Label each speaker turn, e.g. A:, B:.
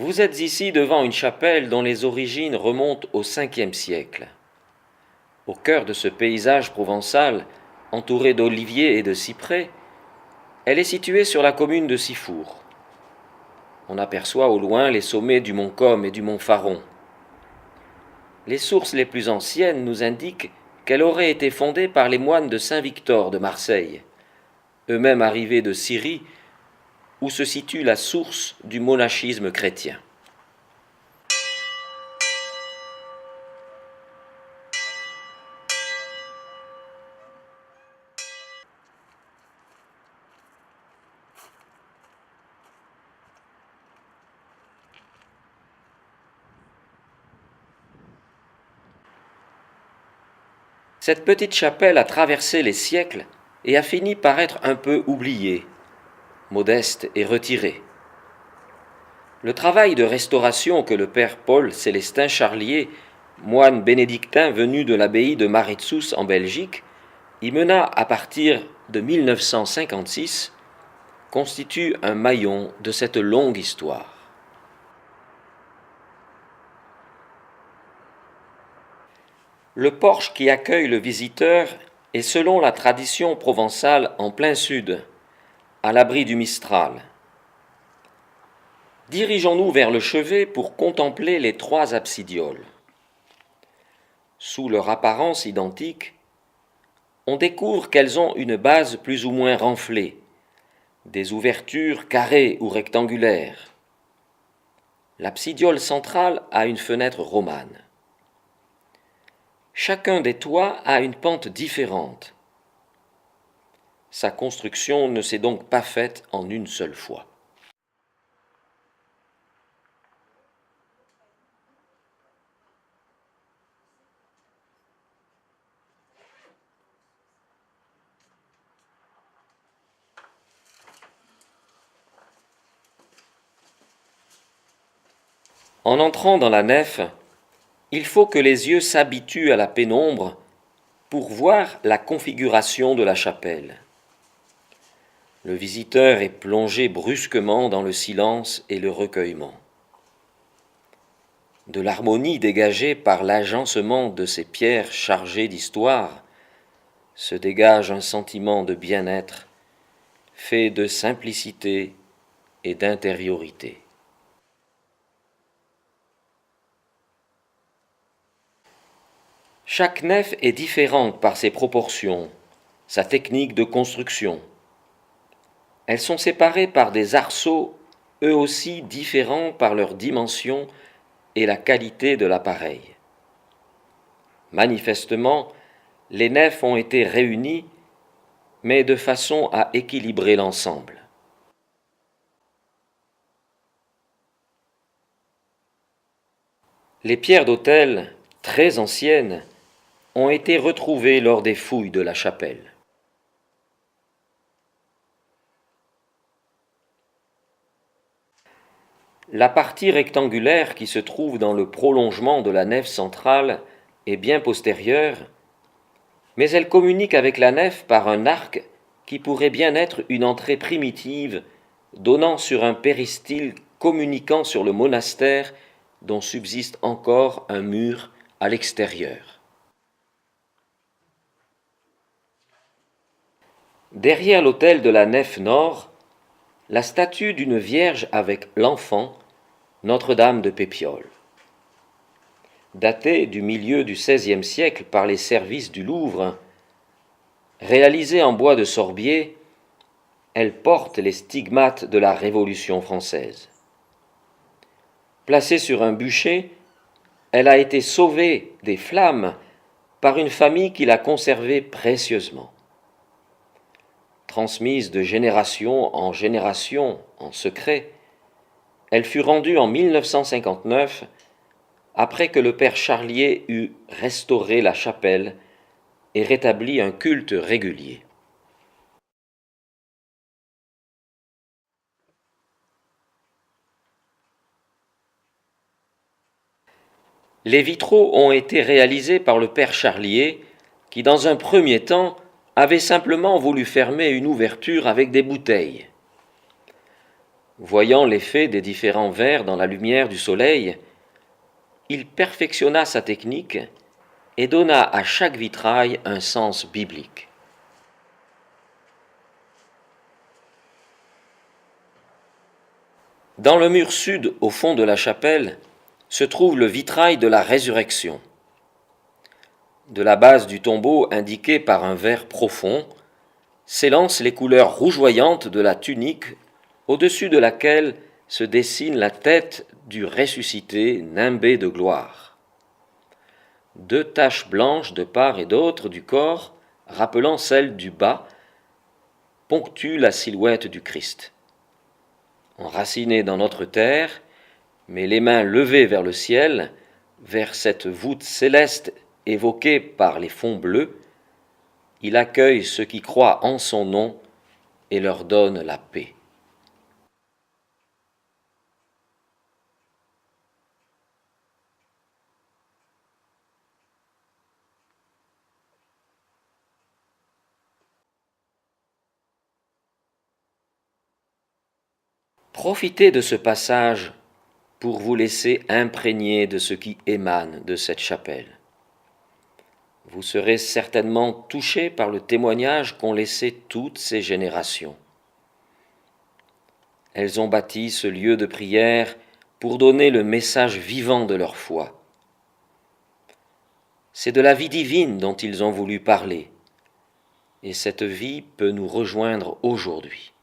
A: Vous êtes ici devant une chapelle dont les origines remontent au Ve siècle. Au cœur de ce paysage provençal, entouré d'oliviers et de cyprès, elle est située sur la commune de Sifour. On aperçoit au loin les sommets du mont Com et du mont Faron. Les sources les plus anciennes nous indiquent qu'elle aurait été fondée par les moines de Saint-Victor de Marseille, eux-mêmes arrivés de Syrie, où se situe la source du monachisme chrétien. Cette petite chapelle a traversé les siècles et a fini par être un peu oubliée, modeste et retirée. Le travail de restauration que le père Paul Célestin Charlier, moine bénédictin venu de l'abbaye de Maritsus en Belgique, y mena à partir de 1956, constitue un maillon de cette longue histoire. Le porche qui accueille le visiteur est selon la tradition provençale en plein sud, à l'abri du Mistral. Dirigeons-nous vers le chevet pour contempler les trois absidioles. Sous leur apparence identique, on découvre qu'elles ont une base plus ou moins renflée, des ouvertures carrées ou rectangulaires. L'absidiole centrale a une fenêtre romane. Chacun des toits a une pente différente. Sa construction ne s'est donc pas faite en une seule fois. En entrant dans la nef, il faut que les yeux s'habituent à la pénombre pour voir la configuration de la chapelle. Le visiteur est plongé brusquement dans le silence et le recueillement. De l'harmonie dégagée par l'agencement de ces pierres chargées d'histoire se dégage un sentiment de bien-être, fait de simplicité et d'intériorité. Chaque nef est différente par ses proportions, sa technique de construction. Elles sont séparées par des arceaux, eux aussi différents par leur dimension et la qualité de l'appareil. Manifestement, les nefs ont été réunies, mais de façon à équilibrer l'ensemble. Les pierres d'autel, très anciennes, ont été retrouvées lors des fouilles de la chapelle. La partie rectangulaire qui se trouve dans le prolongement de la nef centrale est bien postérieure, mais elle communique avec la nef par un arc qui pourrait bien être une entrée primitive donnant sur un péristyle communiquant sur le monastère dont subsiste encore un mur à l'extérieur. Derrière l'autel de la nef nord, la statue d'une Vierge avec l'Enfant, Notre-Dame de Pépiole. Datée du milieu du XVIe siècle par les services du Louvre, réalisée en bois de sorbier, elle porte les stigmates de la Révolution française. Placée sur un bûcher, elle a été sauvée des flammes par une famille qui l'a conservée précieusement. Transmise de génération en génération en secret, elle fut rendue en 1959 après que le père Charlier eut restauré la chapelle et rétabli un culte régulier. Les vitraux ont été réalisés par le père Charlier, qui dans un premier temps avait simplement voulu fermer une ouverture avec des bouteilles. Voyant l'effet des différents verres dans la lumière du soleil, il perfectionna sa technique et donna à chaque vitrail un sens biblique. Dans le mur sud, au fond de la chapelle, se trouve le vitrail de la résurrection. De la base du tombeau, indiquée par un vert profond, s'élancent les couleurs rougeoyantes de la tunique, au-dessus de laquelle se dessine la tête du ressuscité nimbé de gloire. 2 taches blanches de part et d'autre du corps, rappelant celles du bas, ponctuent la silhouette du Christ. Enraciné dans notre terre, mais les mains levées vers le ciel, vers cette voûte céleste évoquée par les fonds bleus, il accueille ceux qui croient en son nom et leur donne la paix. Profitez de ce passage pour vous laisser imprégner de ce qui émane de cette chapelle. Vous serez certainement touché par le témoignage qu'ont laissé toutes ces générations. Elles ont bâti ce lieu de prière pour donner le message vivant de leur foi. C'est de la vie divine dont ils ont voulu parler, et cette vie peut nous rejoindre aujourd'hui.